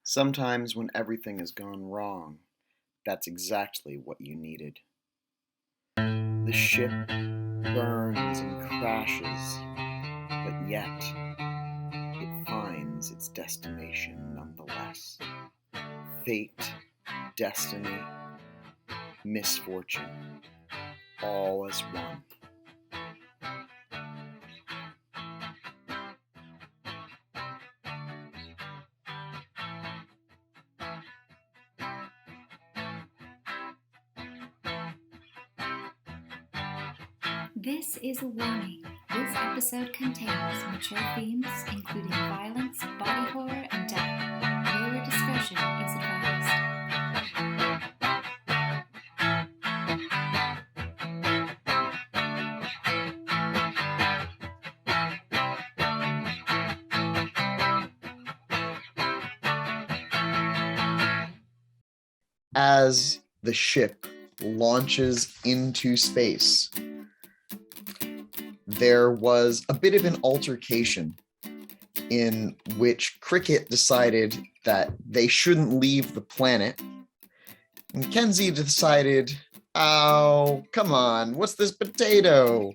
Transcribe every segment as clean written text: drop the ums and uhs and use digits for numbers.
Sometimes when everything has gone wrong, that's exactly what you needed. The ship burns and crashes, but yet it finds its destination nonetheless. Fate, destiny, misfortune, all as one. This is a warning. This episode contains mature themes, including violence, body horror, and death. Viewer discretion is advised. As the ship launches into space, there was a bit of an altercation in which Cricket decided that they shouldn't leave the planet, and Kenzie decided, oh, come on, what's this potato?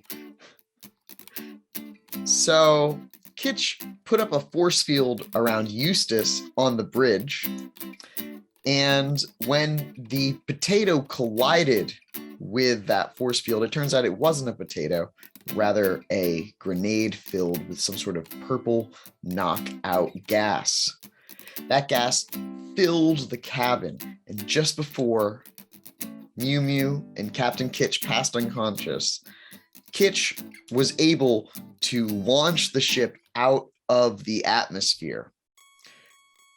So Kitch put up a force field around Eustace on the bridge, and when the potato collided with that force field, it turns out it wasn't a potato, rather a grenade filled with some sort of purple knockout gas. That gas filled the cabin, and just before Mew-mew and Captain Kitch passed unconscious, Kitch was able to launch the ship out of the atmosphere,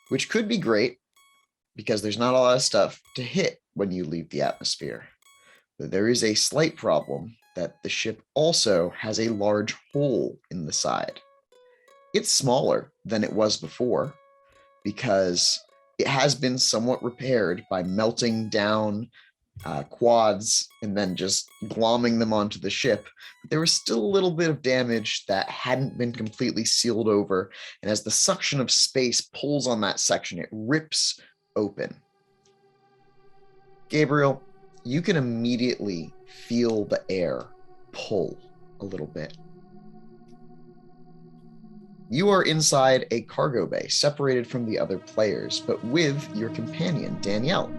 which could be great because there's not a lot of stuff to hit when you leave the atmosphere. But there is a slight problem that the ship also has a large hole in the side. It's smaller than it was before because it has been somewhat repaired by melting down quads and then just glomming them onto the ship. But there was still a little bit of damage that hadn't been completely sealed over, and as the suction of space pulls on that section, it rips open. Gabriel, you can immediately feel the air pull a little bit. You are inside a cargo bay, separated from the other players, but with your companion, Danielle.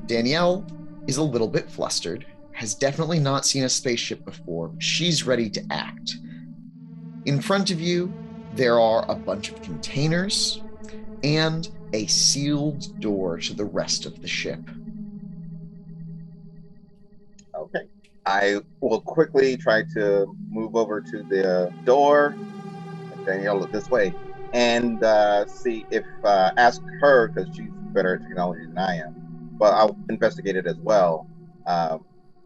Danielle is a little bit flustered, has definitely not seen a spaceship before. She's ready to act. In front of you, there are a bunch of containers and a sealed door to the rest of the ship. Okay. I will quickly try to move over to the door. Danielle, look this way, and see if ask her, because she's better at technology than I am. But I'll investigate it as well.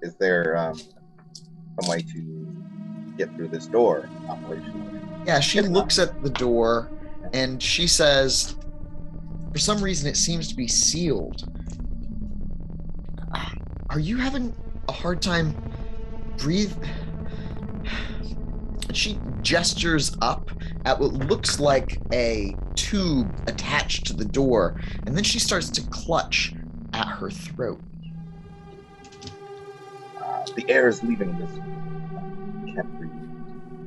Is there some way to get through this door operationally? Yeah, she looks at the door and she says, for some reason it seems to be sealed. Are you having a hard time breathe? She gestures up at what looks like a tube attached to the door, and then she starts to clutch at her throat. The air is leaving this. Can't breathe.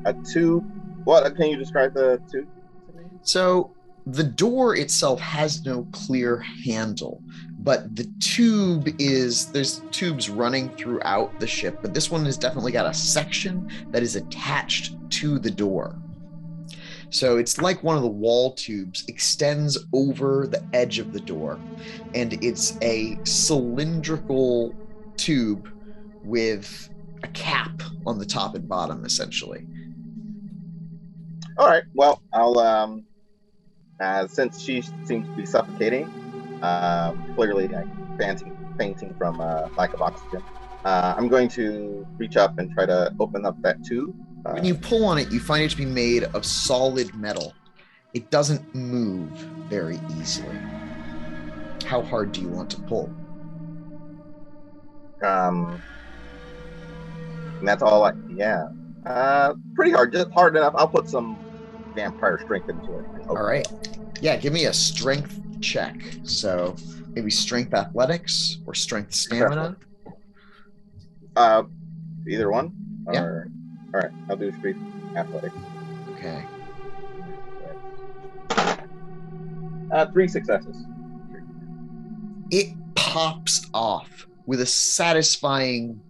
A tube? What? Can you describe the tube to me? So the door itself has no clear handle, but the tube there's tubes running throughout the ship, but this one has definitely got a section that is attached to the door. So it's like one of the wall tubes extends over the edge of the door, and it's a cylindrical tube with a cap on the top and bottom, essentially. All right. Well, I'll since she seems to be suffocating, clearly fainting from lack of oxygen, I'm going to reach up and try to open up that tube. When you pull on it, you find it to be made of solid metal. It doesn't move very easily. How hard do you want to pull? And that's all pretty hard, just hard enough. I'll put some vampire strength into it. All right. Yeah, give me a strength check. So maybe strength athletics or strength stamina. Either one. Yeah. Or, all right, I'll do strength athletics. Okay. 3 successes. It pops off with a satisfying.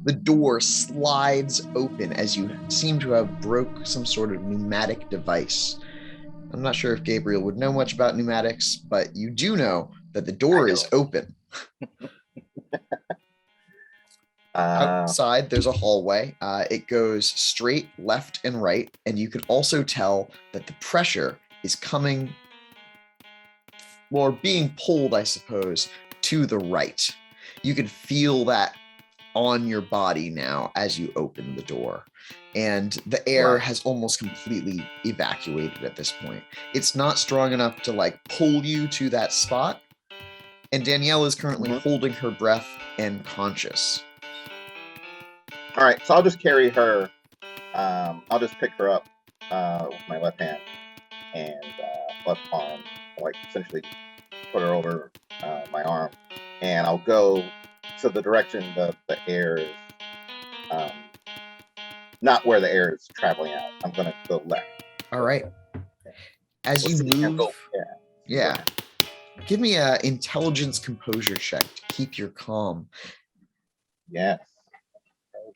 The door slides open as you seem to have broke some sort of pneumatic device. I'm not sure if Gabriel would know much about pneumatics, but you do know that the door is open. Outside, there's a hallway. It goes straight left and right, and you can also tell that the pressure is coming, or being pulled, I suppose, to the right. You can feel that on your body now as you open the door. And the air has almost completely evacuated at this point. It's not strong enough to like pull you to that spot. And Danielle is currently holding her breath and conscious. All right, so I'll just carry her. I'll just pick her up with my left hand and left arm, like essentially put her over my arm, and I'll go to the direction the air is, not where the air is traveling out. I'm going to go left. All right. As you move, yeah. Give me an intelligence composure check to keep your calm. Yes.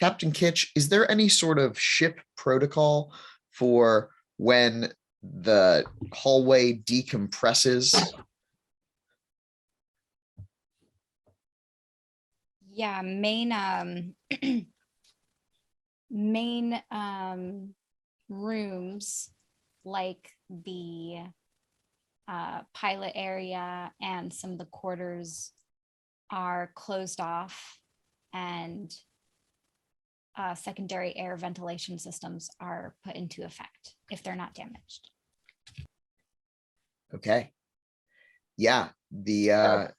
Captain Kitch, is there any sort of ship protocol for when the hallway decompresses? Yeah, main rooms like the pilot area and some of the quarters are closed off, and secondary air ventilation systems are put into effect if they're not damaged. Okay. Yeah, the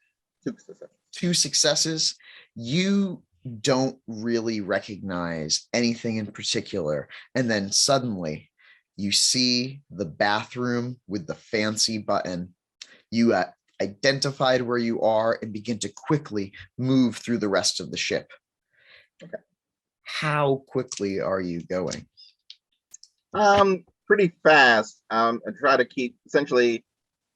2 successes. You don't really recognize anything in particular, and then suddenly you see the bathroom with the fancy button. You identified where you are and begin to quickly move through the rest of the ship. Okay. How quickly are you going? Pretty fast. I try to keep essentially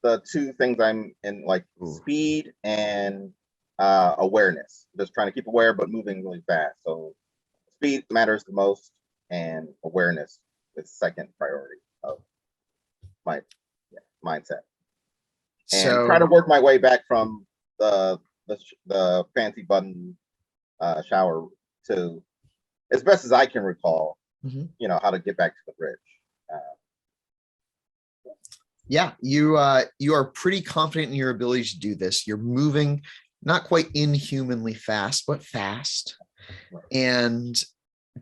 the 2 things I'm in, like speed and awareness. Just trying to keep aware, but moving really fast. So speed matters the most, and awareness is second priority of my mindset. And try to work my way back from the fancy button shower to, as best as I can recall, how to get back to the bridge. Yeah, you are pretty confident in your ability to do this. You're moving not quite inhumanly fast, but fast. Right. And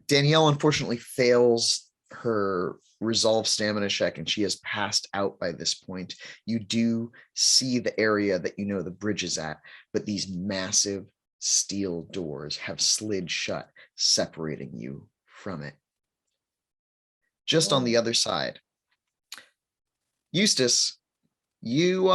Danielle unfortunately fails her resolve stamina check, and she has passed out by this point. You do see the area that you know the bridge is at, but these massive steel doors have slid shut, separating you from it. Just on the other side, Eustace, you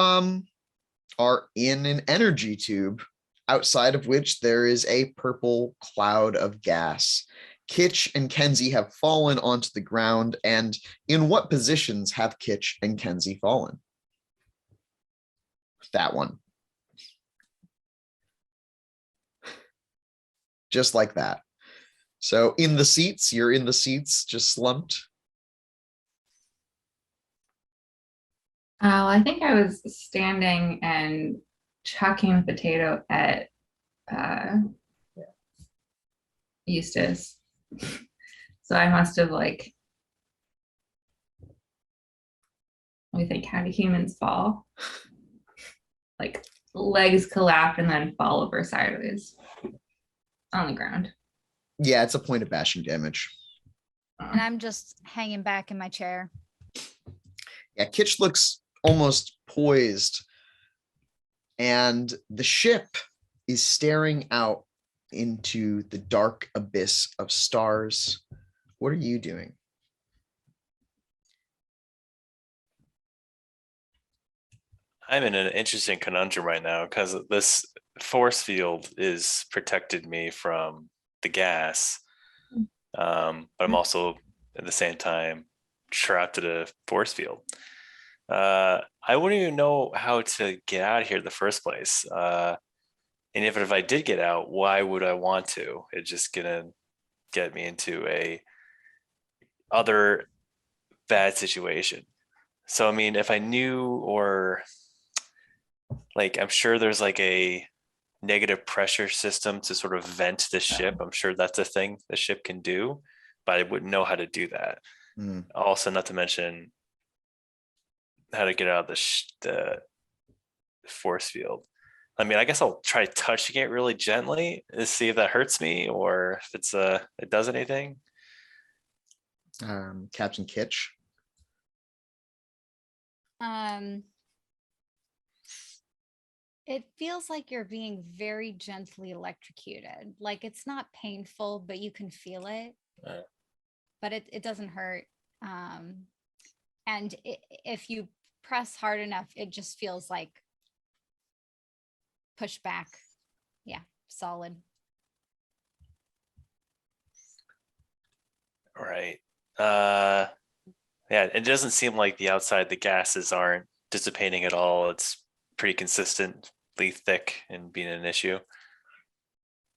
are in an energy tube, outside of which there is a purple cloud of gas. Kitch and Kenzie have fallen onto the ground, and in what positions have Kitch and Kenzie fallen? That one. Just like that. So in the seats, you're in the seats, just slumped. I think I was standing and chucking a potato at Eustace. So I must have let me think, how do humans fall? Like legs collapse and then fall over sideways on the ground. Yeah, it's a point of bashing damage. And I'm just hanging back in my chair. Yeah, Kitch looks almost poised, and the ship is staring out into the dark abyss of stars. What are you doing? I'm in an interesting conundrum right now because this force field is protected me from the gas, but I'm also at the same time trapped in a force field. I wouldn't even know how to get out of here in the first place. And if I did get out, why would I want to? It's just gonna get me into a other bad situation. So I mean, if I knew, or like, I'm sure there's like a negative pressure system to sort of vent the ship. I'm sure that's a thing the ship can do, but I wouldn't know how to do that. Also, not to mention how to get out of the force field. I mean, I guess I'll try touching it really gently to see if that hurts me or if it does anything. Captain Kitch. It feels like you're being very gently electrocuted. Like it's not painful, but you can feel it. But it doesn't hurt. And if you press hard enough, it just feels like push back. Yeah, solid. All right. Yeah, it doesn't seem like the outside, the gases aren't dissipating at all. It's pretty consistently thick and being an issue.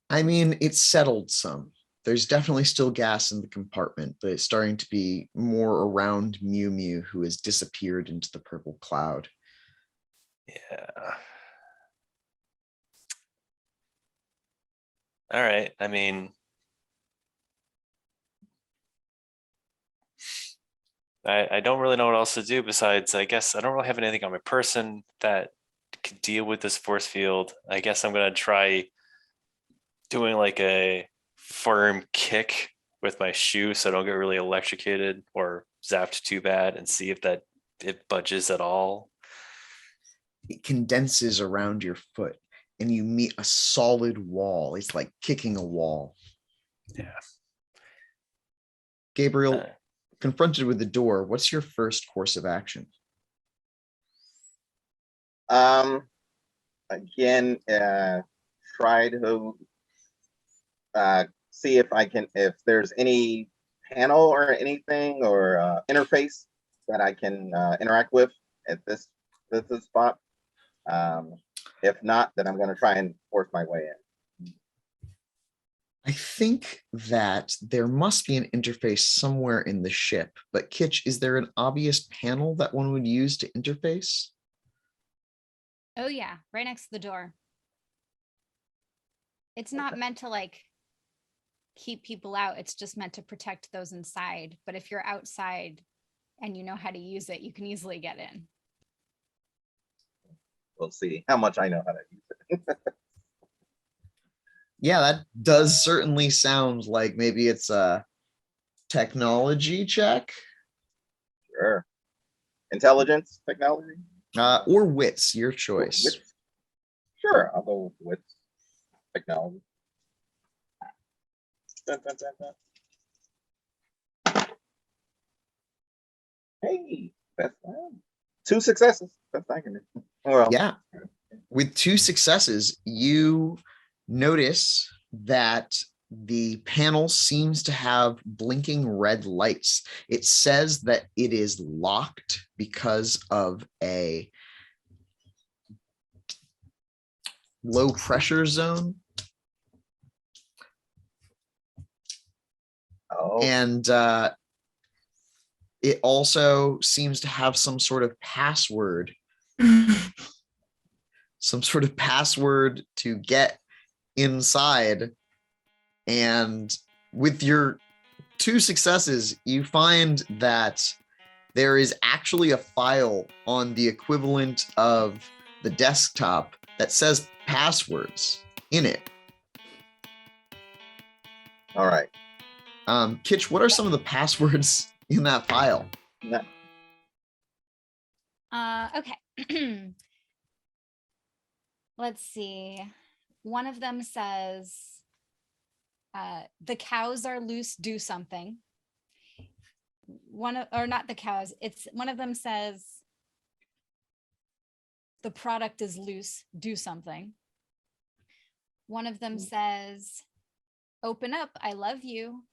I mean, it's settled some. There's definitely still gas in the compartment, but it's starting to be more around Mew-mew, who has disappeared into the purple cloud. Yeah. All right. I mean, I don't really know what else to do besides, I guess I don't really have anything on my person that could deal with this force field. I guess I'm gonna try doing like a firm kick with my shoe so I don't get really electrocuted or zapped too bad, and see if it budges at all. It condenses around your foot and you meet a solid wall. It's like kicking a wall. Yeah. Gabriel, confronted with the door, what's your first course of action? Again, try to see if there's any panel or anything or interface that I can interact with at this spot. If not, then I'm going to try and force my way in. I think that there must be an interface somewhere in the ship, but Kitch, is there an obvious panel that one would use to interface? Oh yeah, right next to the door. It's not meant to like keep people out. It's just meant to protect those inside. But if you're outside and you know how to use it, you can easily get in. We'll see how much I know how to use it. Yeah, that does certainly sound like maybe it's a technology check. Sure. Intelligence, technology? Or wits, your choice. Wits? Sure, I'll go with wits. Technology. Dun, dun, dun, dun. Hey, that's 2 successes. That's not gonna. Well, yeah. With 2 successes, you notice that the panel seems to have blinking red lights. It says that it is locked because of a low pressure zone. Oh. And it also seems to have some sort of password. Some sort of password to get inside. And with your 2 successes, you find that there is actually a file on the equivalent of the desktop that says passwords in it. All right. Kitch, what are some of the passwords in that file? No. Okay. Let's see. One of them says The cows are loose, do something. Or not the cows, it's one of them says, the product is loose, do something. One of them says, open up, I love you.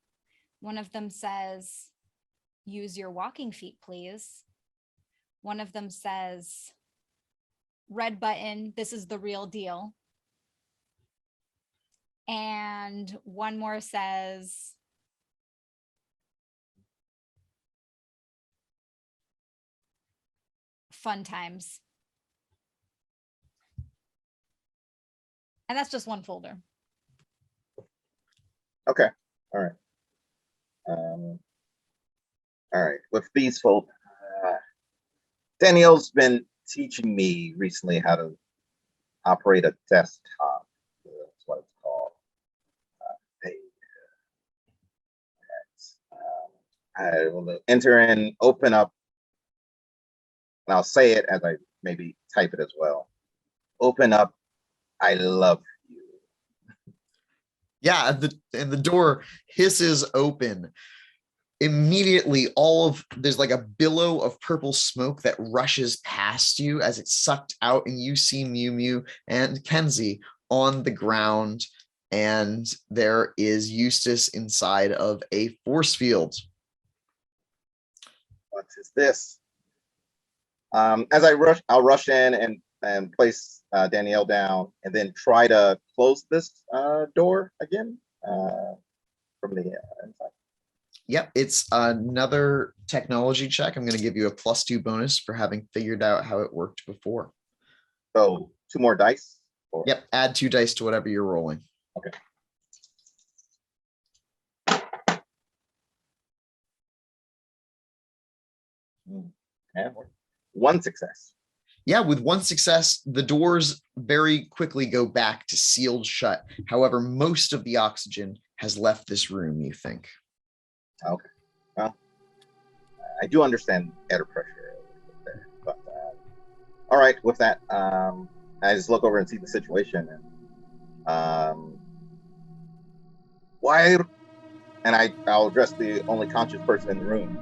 One of them says, use your walking feet, please. One of them says, red button, this is the real deal. And one more says, fun times. And that's just one folder. Okay. All right. All right. With these folks, Danielle's been teaching me recently how to operate a desktop. That's what it's called. Mage. I will enter and open up, and I'll say it as I maybe type it as well. Open up, I love you. Yeah, and the door hisses open. Immediately, there's like a billow of purple smoke that rushes past you as it's sucked out, and you see Mew-mew and Kenzie on the ground, and there is Eustace inside of a force field. What is this? As I'll rush in and place Danielle down, and then try to close this door again from the inside. Yep, it's another technology check. I'm going to give you a +2 bonus for having figured out how it worked before. So 2 more dice? Or... Yep, add 2 dice to whatever you're rolling. Okay. And 1 success. Yeah, with 1 success, the doors very quickly go back to sealed shut. However, most of the oxygen has left this room, you think. Okay. Well, I do understand air pressure there, but all right. With that, I just look over and see the situation, and why? And I'll address the only conscious person in the room.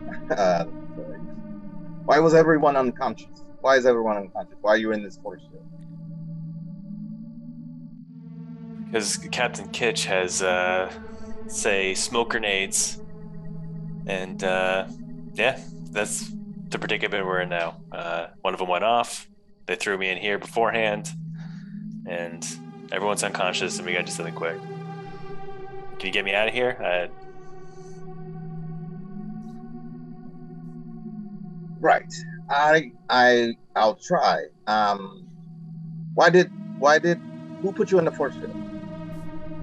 Why was everyone unconscious? Why is everyone unconscious? Why are you in this force field? Because Captain Kitch has, say, smoke grenades. And yeah, that's the predicament we're in now. One of them went off. They threw me in here beforehand, and everyone's unconscious, and we gotta do something quick. Can you get me out of here? Right. I'll try. Who put you in the force field?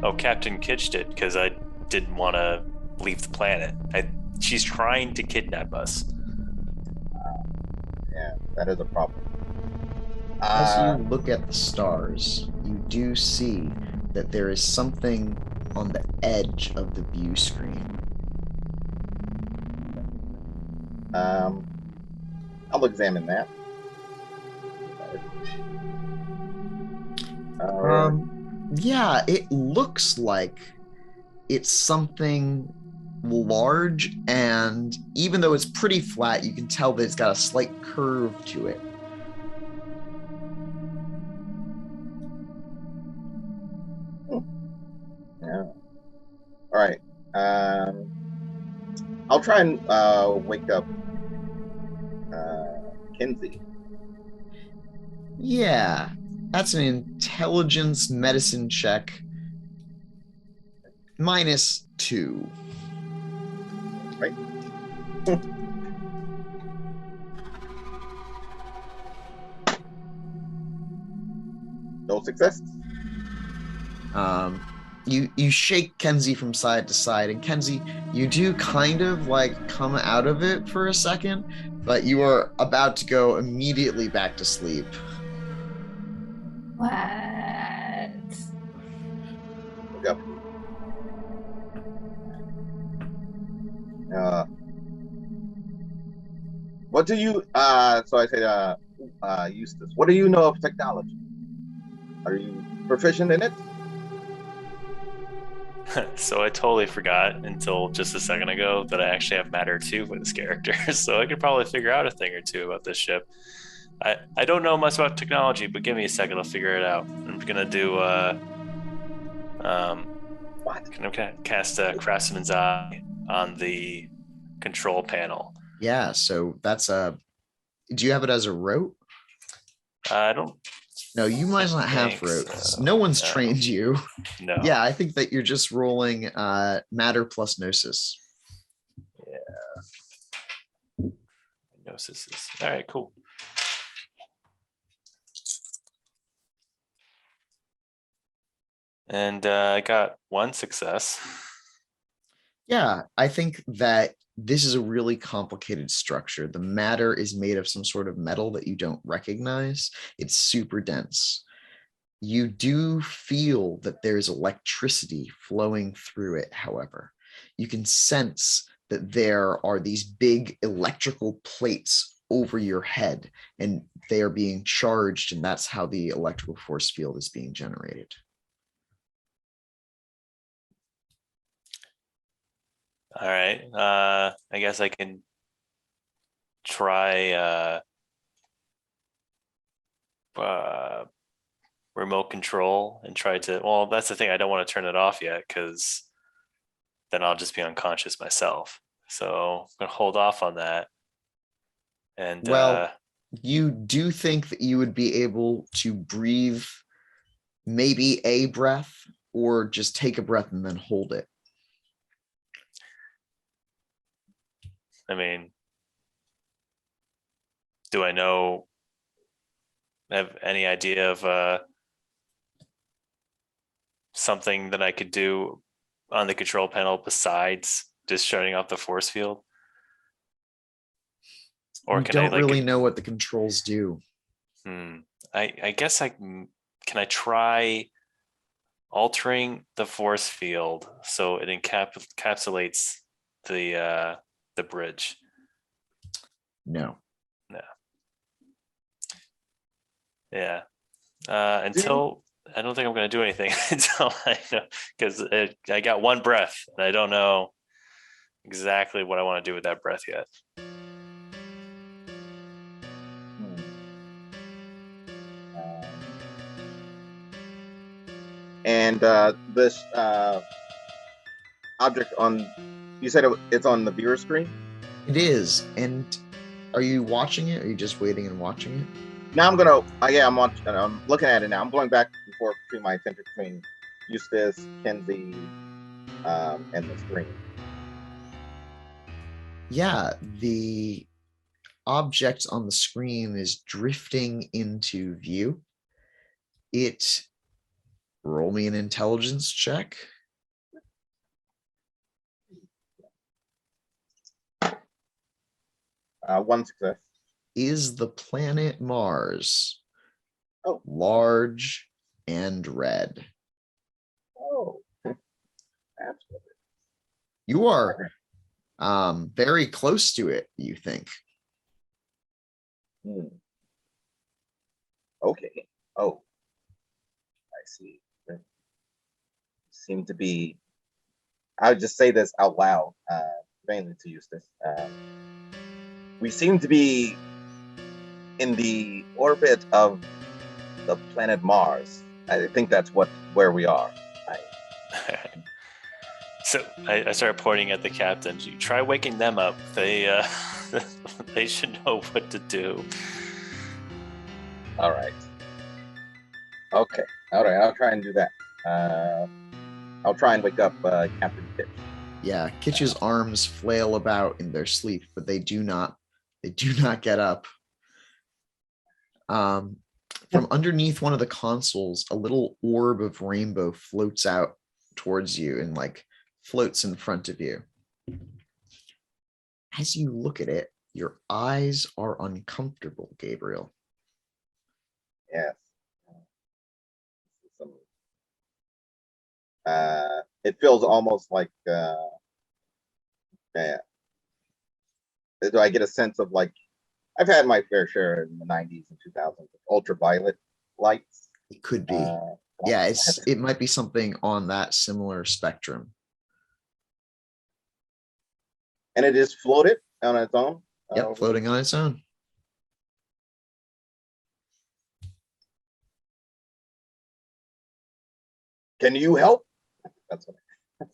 Oh, Captain Kitch did, because I didn't want to leave the planet. She's trying to kidnap us. Yeah, that is a problem. As you look at the stars, you do see that there is something on the edge of the view screen. I'll examine that. Yeah, it looks like it's something large, and even though it's pretty flat, you can tell that it's got a slight curve to it. Yeah. All right. I'll try and wake up Kenzie. Yeah, that's an intelligence medicine check. -2. Right. No success. You shake Kenzie from side to side, and Kenzie, you do kind of like come out of it for a second, but you are about to go immediately back to sleep. What? Look up. What do you? So I say, Eustace. What do you know of technology? Are you proficient in it? So I totally forgot until just a second ago that I actually have matter 2 with this character. So I could probably figure out a thing or two about this ship. I don't know much about technology, but give me a second, I'll figure it out. I'm gonna do What? can I cast a Craftsman's Eye on the control panel. Yeah, so that's a. Do you have it as a rote? I don't. No, you might not have think rote. 'Cause so. no one's No. trained you. No. Yeah, I think that you're just rolling matter plus gnosis. Gnosis is all right. Cool. And I got 1 success. Yeah, I think that this is a really complicated structure. The matter is made of some sort of metal that you don't recognize. It's super dense. You do feel that there's electricity flowing through it, however. You can sense that there are these big electrical plates over your head, and they are being charged, and that's how the electrical force field is being generated. All right. I guess I can try remote control and try to. Well, that's the thing. I don't want to turn it off yet because then I'll just be unconscious myself. So I'm gonna hold off on that. And Well, you do think that you would be able to breathe maybe a breath or just take a breath and then hold it. I mean, do I have any idea of something that I could do on the control panel besides just shutting off the force field? Or You can don't I really know what the controls do. I guess can I try altering the force field so it encapsulates the bridge? No. Yeah. Until I don't think I'm going to do anything until I know, because I got 1 breath and I don't know exactly what I want to do with that breath yet. And this object on, you said it's on the viewer screen? It is. And are you watching it? Or are you just waiting and watching it? Now I'm gonna, I'm looking at it now. I'm going back and forth between my attention between Eustace, Kenzie, and the screen. Yeah, the object on the screen is drifting into view. Roll me an intelligence check. One success. Is the planet Mars large and red? Oh, absolutely. You are very close to it, you think. Okay. Oh, I see. Seem to be, I would just say this out loud, mainly to Eustace. We seem to be in the orbit of the planet Mars. I think that's where we are. So I started pointing at the captains. You try waking them up. They they should know what to do. All right. Okay. All right. I'll try and do that. I'll try and wake up Captain Kitch. Yeah, Kitch's arms flail about in their sleep, but they do not get up. From underneath one of the consoles, a little orb of rainbow floats out towards you and floats in front of you. As you look at it, your eyes are uncomfortable, Gabriel. Yes. It feels almost like do I get a sense of I've had my fair share in the 90s and 2000s of ultraviolet lights. It could be. Yeah, it might be something on that similar spectrum. And it is floated on its own. Yep, floating on its own. Can you help? That's what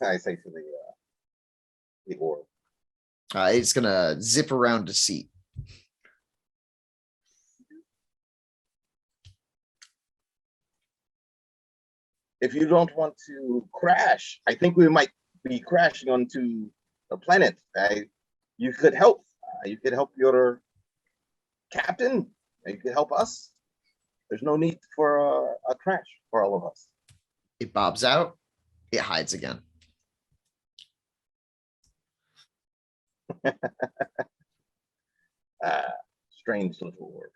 I say to the orb. It's gonna zip around a seat. If you don't want to crash, I think we might be crashing onto a planet. You could help. You could help your captain. You could help us. There's no need for a crash for all of us. It bobs out. It hides again. Strange little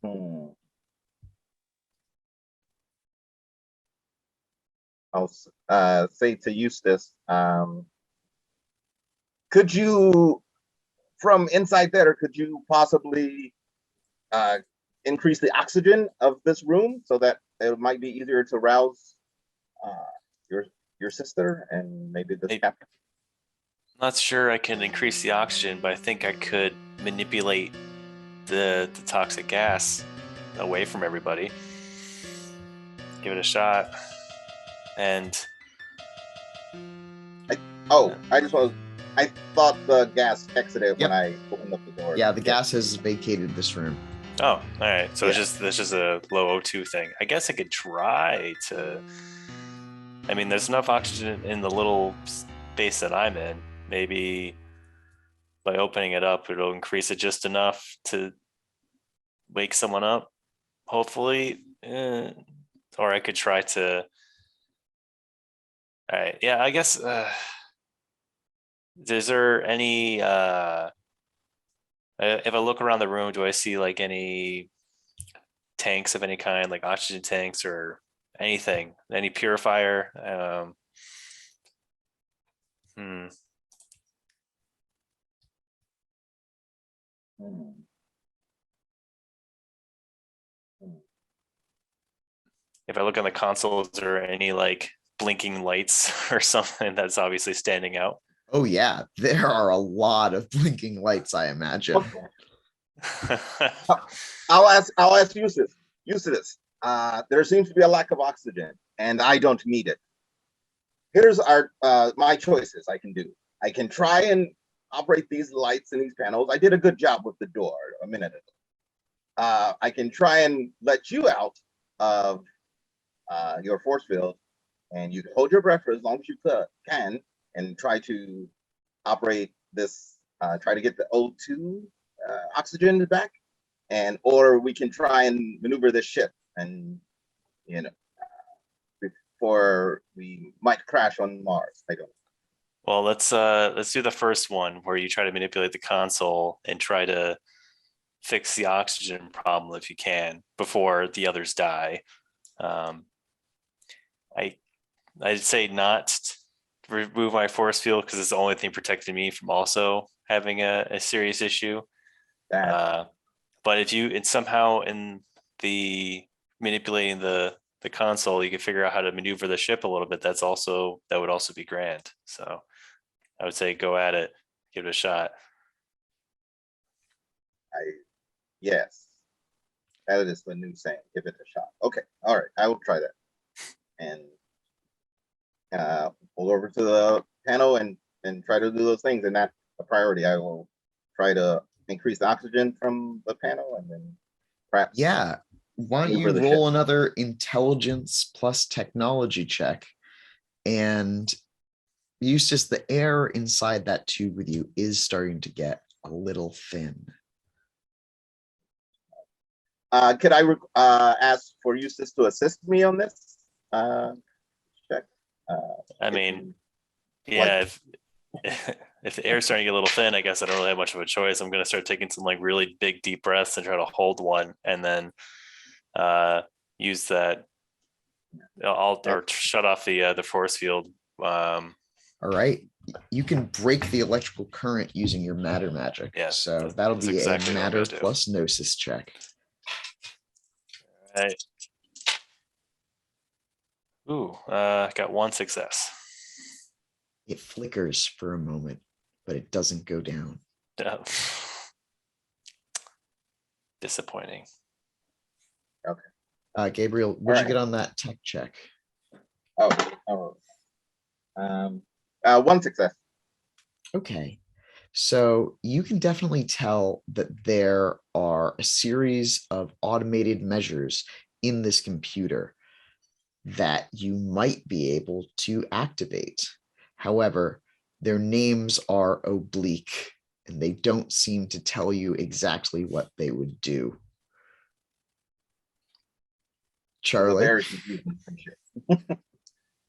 orb. I'll say to Eustace, could you, from inside there, could you possibly increase the oxygen of this room so that it might be easier to rouse your sister and maybe the captain? Not sure I can increase the oxygen, but I think I could manipulate the toxic gas away from everybody. Give it a shot. And I thought the gas exited when I opened up the door. Yeah, the gas has vacated this room. oh, all right. So it's just a low O2 thing. I guess I could try to. I mean, there's enough oxygen in the little space that I'm in. Maybe by opening it up, it'll increase it just enough to wake someone up. Hopefully, or I could try to. All right. Yeah, I guess. Is there any? If I look around the room, do I see like any tanks of any kind, like oxygen tanks or anything? Any purifier? If I look on the console, is there any like blinking lights or something that's obviously standing out? Oh yeah, there are a lot of blinking lights, I imagine. Okay. I'll ask Eustace. Eustace, there seems to be a lack of oxygen, and I don't need it. Here's my choices I can do. I can try and operate these lights and these panels. I did a good job with the door a minute ago. I can try and let you out of your force field, and you can hold your breath for as long as you can, and try to operate this. Try to get the O2 oxygen back, or we can try and maneuver this ship, and before we might crash on Mars. I don't know. Well, let's do the first one where you try to manipulate the console and try to fix the oxygen problem if you can before the others die. I'd say not remove my force field because it's the only thing protecting me from also having a serious issue. But if you somehow in the manipulating the console, you can figure out how to maneuver the ship a little bit. That would also be grand. So I would say go at it, give it a shot. Yes, that is the new saying. Give it a shot. Okay, all right, I will try that, and pull over to the panel and try to do those things. And that's a priority. I will try to increase the oxygen from the panel, and then perhaps. Yeah. Why don't you roll another intelligence plus technology check? And Eustace, the air inside that tube with you is starting to get a little thin. Could I ask for Eustace to assist me on this check? I mean, yeah, if the air's starting to get a little thin, I guess I don't really have much of a choice. I'm going to start taking some like really big deep breaths and try to hold one, and then use that. Or shut off the force field. All right, you can break the electrical current using your matter magic. Yeah, so that'll be exactly a matter plus gnosis check. All right. Ooh, got one success. It flickers for a moment, but it doesn't go down. Disappointing. Gabriel, what'd you right. get on that tech check? One success. Okay. So you can definitely tell that there are a series of automated measures in this computer that you might be able to activate. However, their names are oblique and they don't seem to tell you exactly what they would do. Charlie? Very confusing.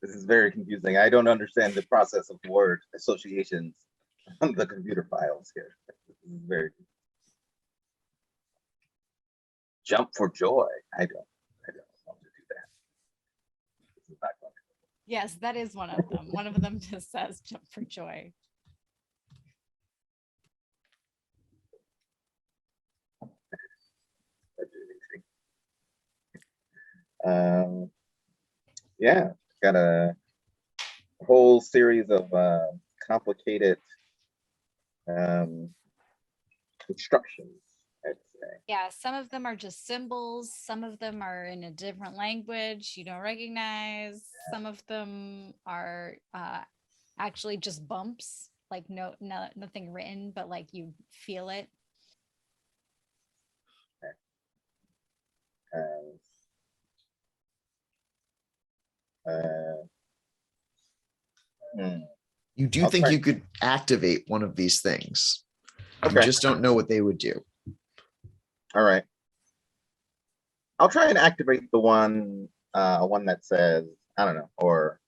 This is very confusing. I don't understand the process of word associations on the computer files here. This is very jump for joy. I don't want to do that. This is not going to. Yes, that is one of them. One of them just says jump for joy. Yeah, got a whole series of complicated instructions, I'd say. Yeah, some of them are just symbols. Some of them are in a different language you don't recognize. Some of them are actually just bumps, like nothing written, but like you feel it. You do think you could activate one of these things. You Okay. just don't know what they would do. All right. I'll try and activate the one that says, I don't know, or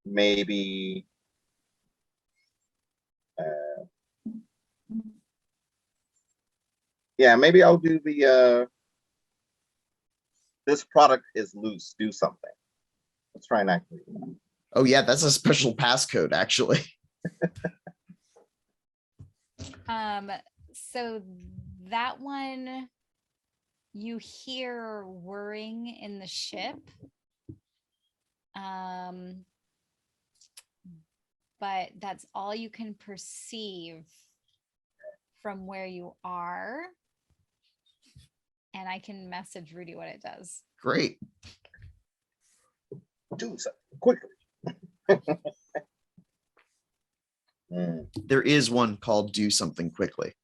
maybe yeah, maybe I'll do the this product is loose, do something. Let's try and activate it. Oh yeah, that's a special passcode actually. So that one you hear whirring in the ship. But that's all you can perceive from where you are. And I can message Rudy what it does. Great. Do something quickly. There is one called Do Something Quickly,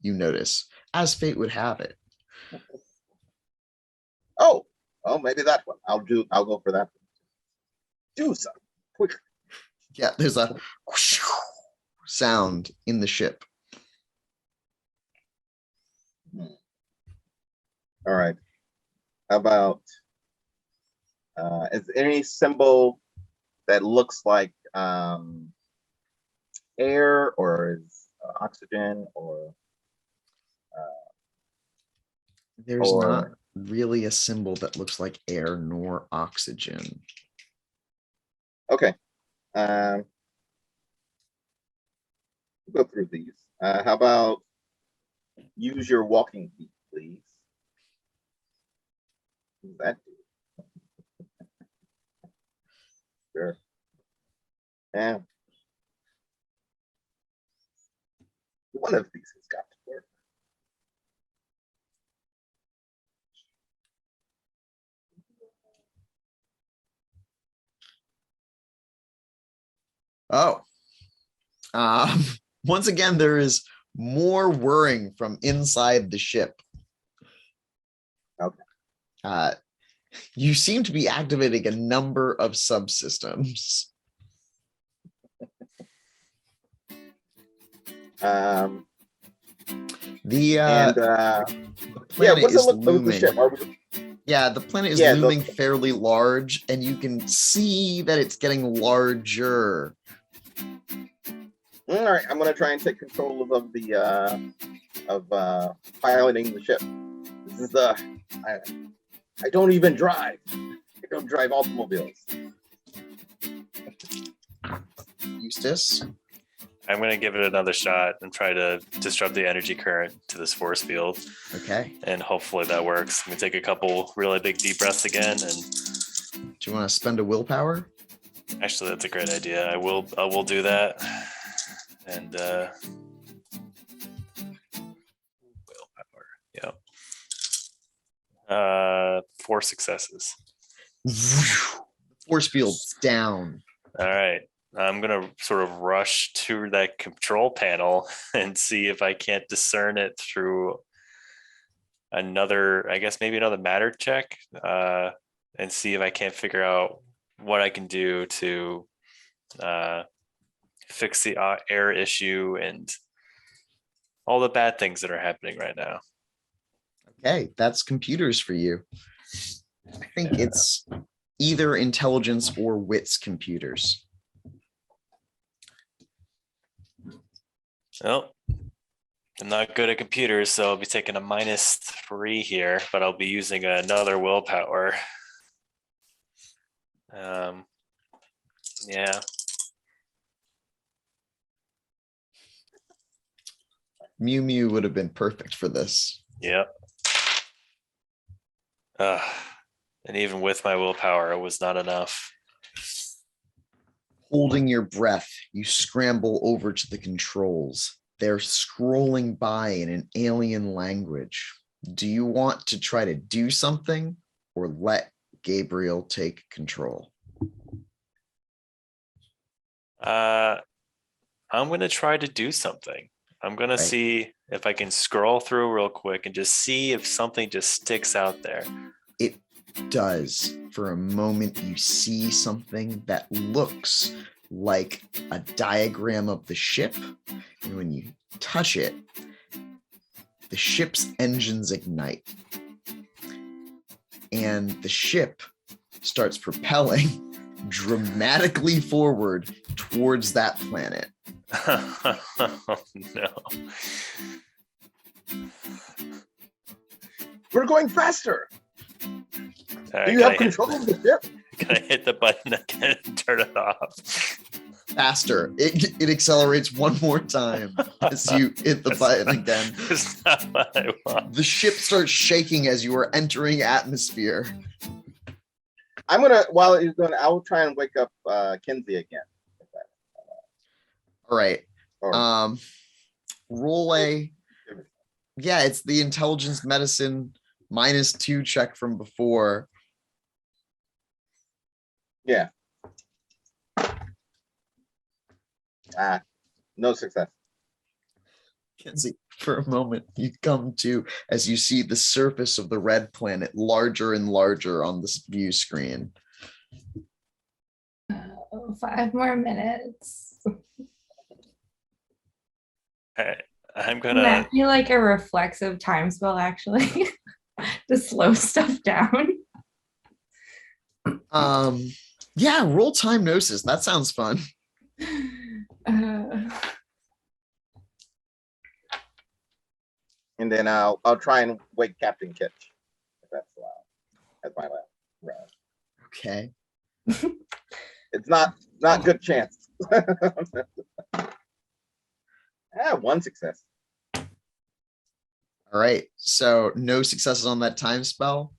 you notice, as fate would have it. Oh, maybe that one. I'll go for that one. Do something quickly. Yeah, there's a sound in the ship. All right. How about is there any symbol that looks like air or is oxygen or There's not really a symbol that looks like air nor oxygen. Okay. Go through these. How about use your walking feet, please? What does that do? Sure. Yeah. One of these has got to work. Oh. Once again, there is more whirring from inside the ship. Okay. You seem to be activating a number of subsystems. The planet is looming. Yeah, the planet is looming fairly large, and you can see that it's getting larger. All right, I'm gonna try and take control of the piloting the ship. This is I don't even drive. I don't drive automobiles. Eustace, I'm gonna give it another shot and try to disrupt the energy current to this force field, Okay. and hopefully that works. I'm gonna take a couple really big deep breaths again, and Do you want to spend a willpower? actually that's a great idea. I will do that. And willpower. Yep. 4 successes. Force field's down. All right. I'm gonna sort of rush to that control panel and see if I can't discern it through another, I guess maybe another matter check, and see if I can't figure out what I can do to fix the air issue and all the bad things that are happening right now. Okay, that's computers for you. I think it's either intelligence or wits computers. Well, I'm not good at computers, so I'll be taking a -3 here, but I'll be using another willpower. Yeah. Mew-mew would have been perfect for this. Yep. And even with my willpower, it was not enough. Holding your breath, you scramble over to the controls. They're scrolling by in an alien language. Do you want to try to do something or let Gabriel take control? I'm going to try to do something. I'm going to see if I can scroll through real quick and just see if something just sticks out there. It does. For a moment, you see something that looks like a diagram of the ship. And when you touch it, the ship's engines ignite. And the ship starts propelling dramatically forward towards that planet. Oh, no. We're going faster. All right, Do you have control of the ship? Can I hit the button again and turn it off? Faster. It accelerates one more time as you hit the button again. That's not what I want. The ship starts shaking as you are entering atmosphere. I'm gonna, while he's doing, I will try and wake up Kinsey again. All right. Or- Roll a. Yeah, it's the intelligence medicine -2 check from before. Yeah. No success. Kenzie, for a moment, you come to as you see the surface of the red planet larger and larger on this view screen. 5 more minutes. All right, I'm Would gonna. that be like a reflexive time spell, actually, to slow stuff down? Yeah, roll time gnosis. That sounds fun. And then I'll try and wake Captain Kitch. If that's allowed. That's my last round. Okay. It's not good chance. 1 success. All right. So no successes on that time spell.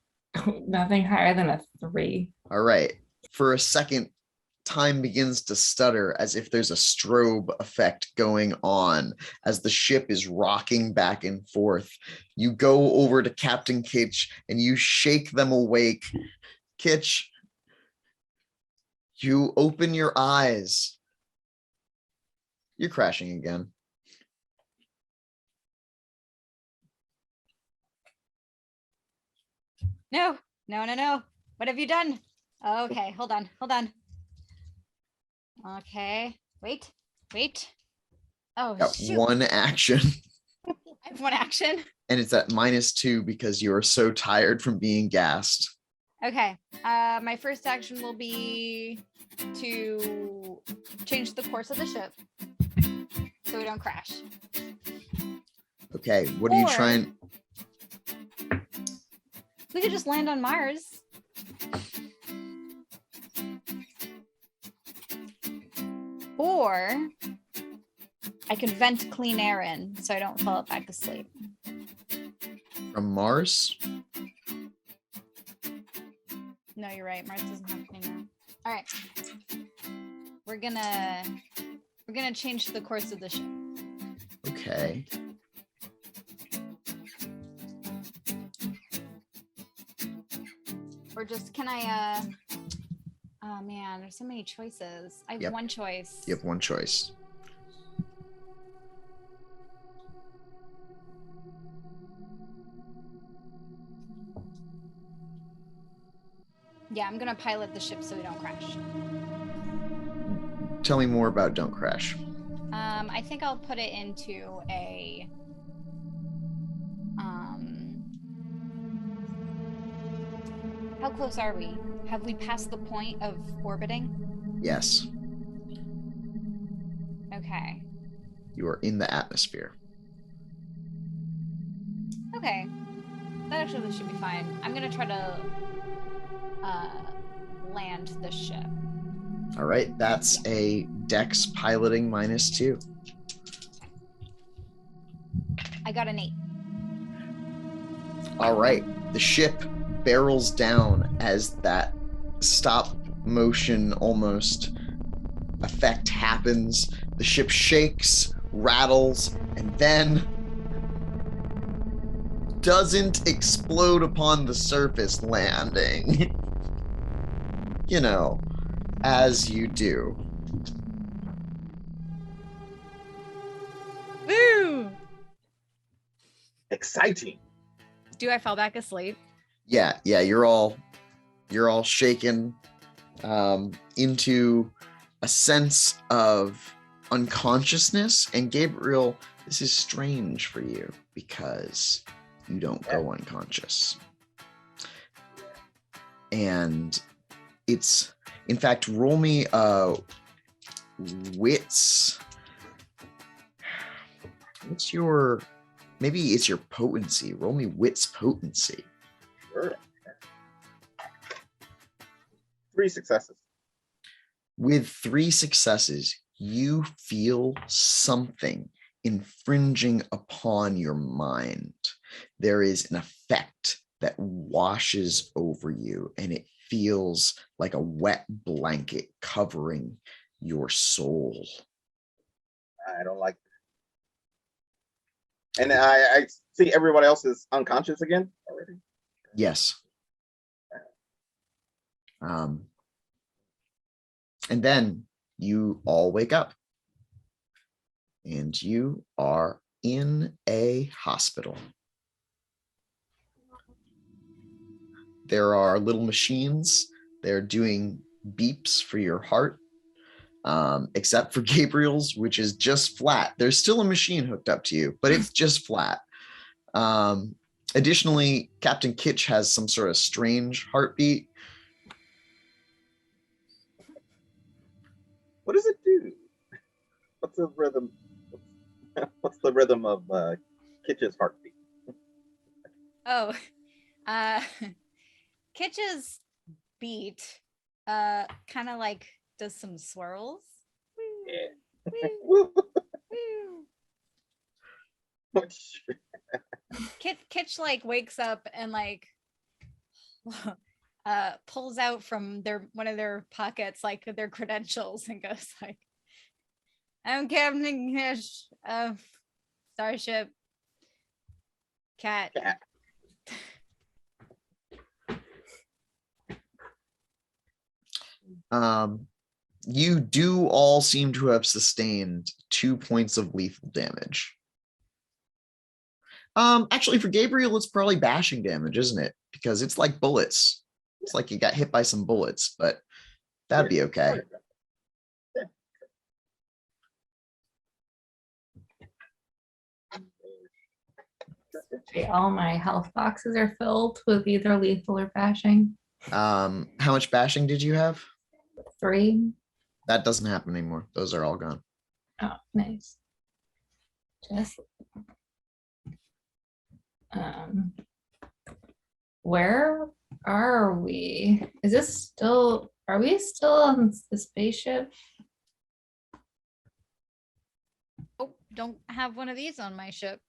Nothing higher than a 3. All right. For a second, time begins to stutter as if there's a strobe effect going on as the ship is rocking back and forth. You go over to Captain Kitch and you shake them awake. Kitch, you open your eyes. You're crashing again. No. What have you done? Okay, hold on. Okay, wait. Oh, Got shoot. one action, I have 1 action. and it's at -2 because you are so tired from being gassed. Okay, my first action will be to change the course of the ship so we don't crash. Okay, what are you Or- trying? We could just land on Mars. Or I can vent clean air in so I don't fall back asleep. From Mars? No, you're right. Mars doesn't have clean air. All right. We're gonna change the course of the ship. Okay. Or just can I oh man, there's so many choices. I have Yep. one choice. You have one choice. Yeah, I'm gonna pilot the ship so we don't crash. Tell me more about Don't Crash. I think I'll put it into a how close are we? Have we passed the point of orbiting? Yes, Okay. you are in the atmosphere. Okay. That actually should be fine. I'm gonna try to land the ship. All right, that's a Dex piloting -2. I got an 8. All right, the ship barrels down as that stop motion almost effect happens. The ship shakes, rattles, and then doesn't explode upon the surface landing. You know, as you do. Woo! Exciting. Do I fall back asleep? Yeah, you're all shaken into a sense of unconsciousness. And Gabriel, this is strange for you because you don't go unconscious. And it's, in fact, roll me wits. What's your, maybe it's your potency. Roll me wits potency. Sure. 3 successes. With 3 successes, you feel something infringing upon your mind. There is an effect that washes over you, and it feels like a wet blanket covering your soul. I don't like it. And I see everybody else is unconscious again already. Yes. And then you all wake up and you are in a hospital. There are little machines. They're doing beeps for your heart, except for Gabriel's, which is just flat. There's still a machine hooked up to you, but it's just flat. Additionally, Captain Kitch has some sort of strange heartbeat. What does it do? What's the rhythm? What's the rhythm of Kitch's heartbeat? Oh, Kitch's beat kind of like does some swirls. Yeah. Woo, woo. Kitch like wakes up and like pulls out from one of their pockets like their credentials and goes like, "I'm Captain Kitch of Starship Cat." You do all seem to have sustained 2 points of lethal damage. Actually, for Gabriel, it's probably bashing damage, isn't it? Because it's like bullets. It's like you got hit by some bullets, but that'd be okay. All my health boxes are filled with either lethal or bashing. How much bashing did you have? 3. That doesn't happen anymore. Those are all gone. Oh, nice. Just where are we? Is this still, are we still on the spaceship? Oh, don't have one of these on my ship.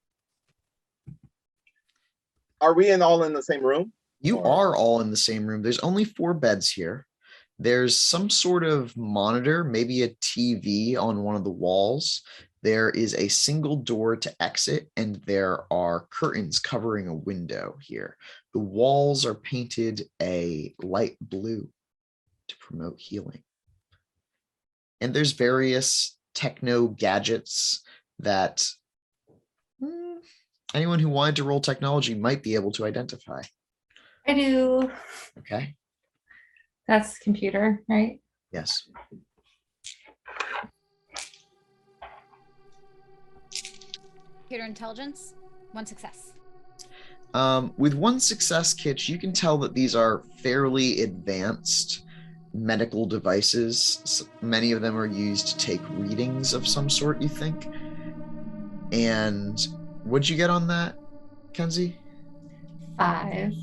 Are we all in the same room? You Or- are all in the same room. There's only 4 beds here. There's some sort of monitor, maybe a TV on one of the walls. There is a single door to exit, and there are curtains covering a window here. The walls are painted a light blue to promote healing. And there's various techno gadgets that anyone who wanted to roll technology might be able to identify. I do. Okay. That's computer, right? Yes. Computer intelligence, 1 success. With 1 success, Kitch, you can tell that these are fairly advanced medical devices. Many of them are used to take readings of some sort, you think. And what'd you get on that, Kenzie? 5.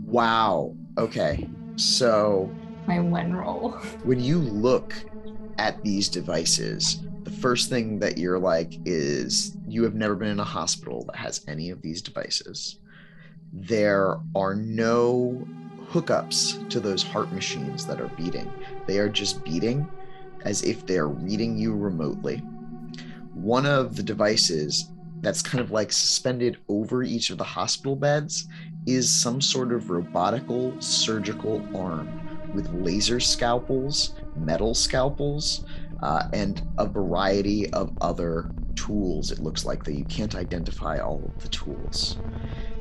Wow. Okay. So My 1 roll. when you look at these devices, the first thing that you're like is you have never been in a hospital that has any of these devices. There are no hookups to those heart machines that are beating. They are just beating as if they're reading you remotely. One of the devices that's kind of like suspended over each of the hospital beds is some sort of robotical surgical arm with laser scalpels, metal scalpels, and a variety of other tools. It looks like that you can't identify all of the tools.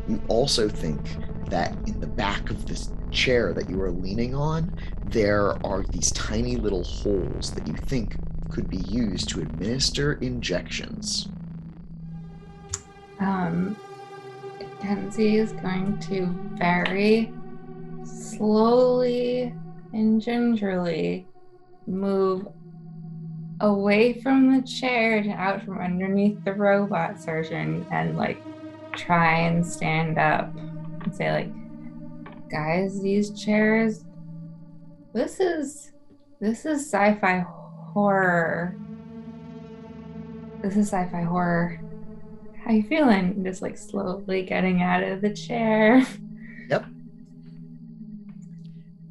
You also think that in the back of this chair that you are leaning on, there are these tiny little holes that you think could be used to administer injections. Kenzie is going to very slowly and gingerly move away from the chair and out from underneath the robot surgeon and like try and stand up and say like, guys, these chairs, this is sci-fi horror. This is sci-fi horror. How you feeling? And just like slowly getting out of the chair. Yep.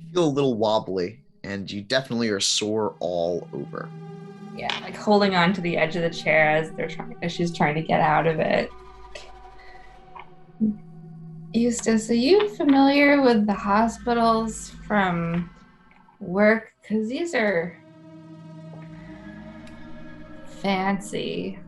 You feel a little wobbly, and you definitely are sore all over. Yeah, like holding on to the edge of the chair as she's trying to get out of it. Eustace, are you familiar with the hospitals from work? Because these are fancy.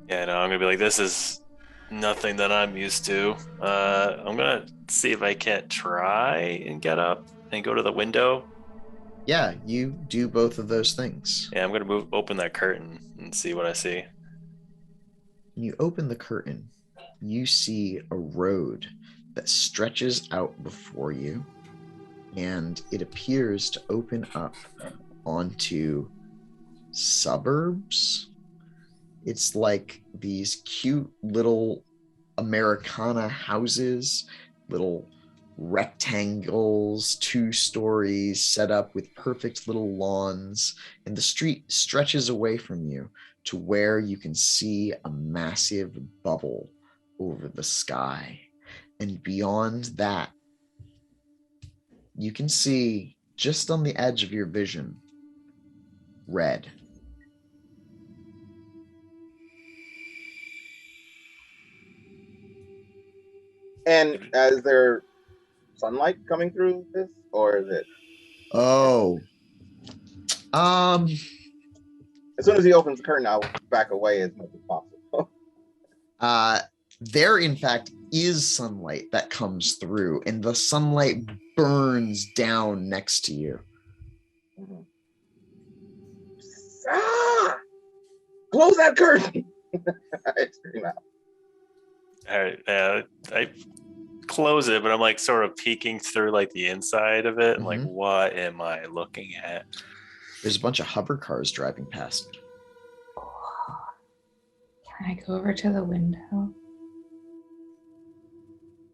Yeah, no, I'm gonna be like, this is nothing that I'm used to. I'm gonna see if I can't try and get up and go to the window. Yeah, you do both of those things. Yeah, I'm gonna open that curtain and see what I see. When you open the curtain, you see a road that stretches out before you, and it appears to open up onto suburbs. It's like these cute little Americana houses, little rectangles, 2 stories set up with perfect little lawns, and the street stretches away from you to where you can see a massive bubble over the sky. And beyond that, you can see just on the edge of your vision, red. And is there sunlight coming through this, or is it? Oh. As soon as he opens the curtain, I'll back away as much as possible. There, in fact, is sunlight that comes through, and the sunlight burns down next to you. Ah! Close that curtain! I scream out. All right, I close it, but I'm like sort of peeking through like the inside of it. I'm like, what am I looking at? There's a bunch of hover cars driving past. Can I go over to the window?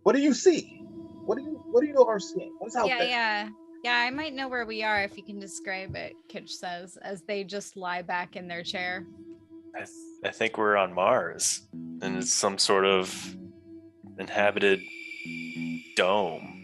What do you see? What do you are seeing? What's out there? Yeah, I might know where we are if you can describe it, Kitch says, as they just lie back in their chair. I think we're on Mars, and it's some sort of inhabited dome.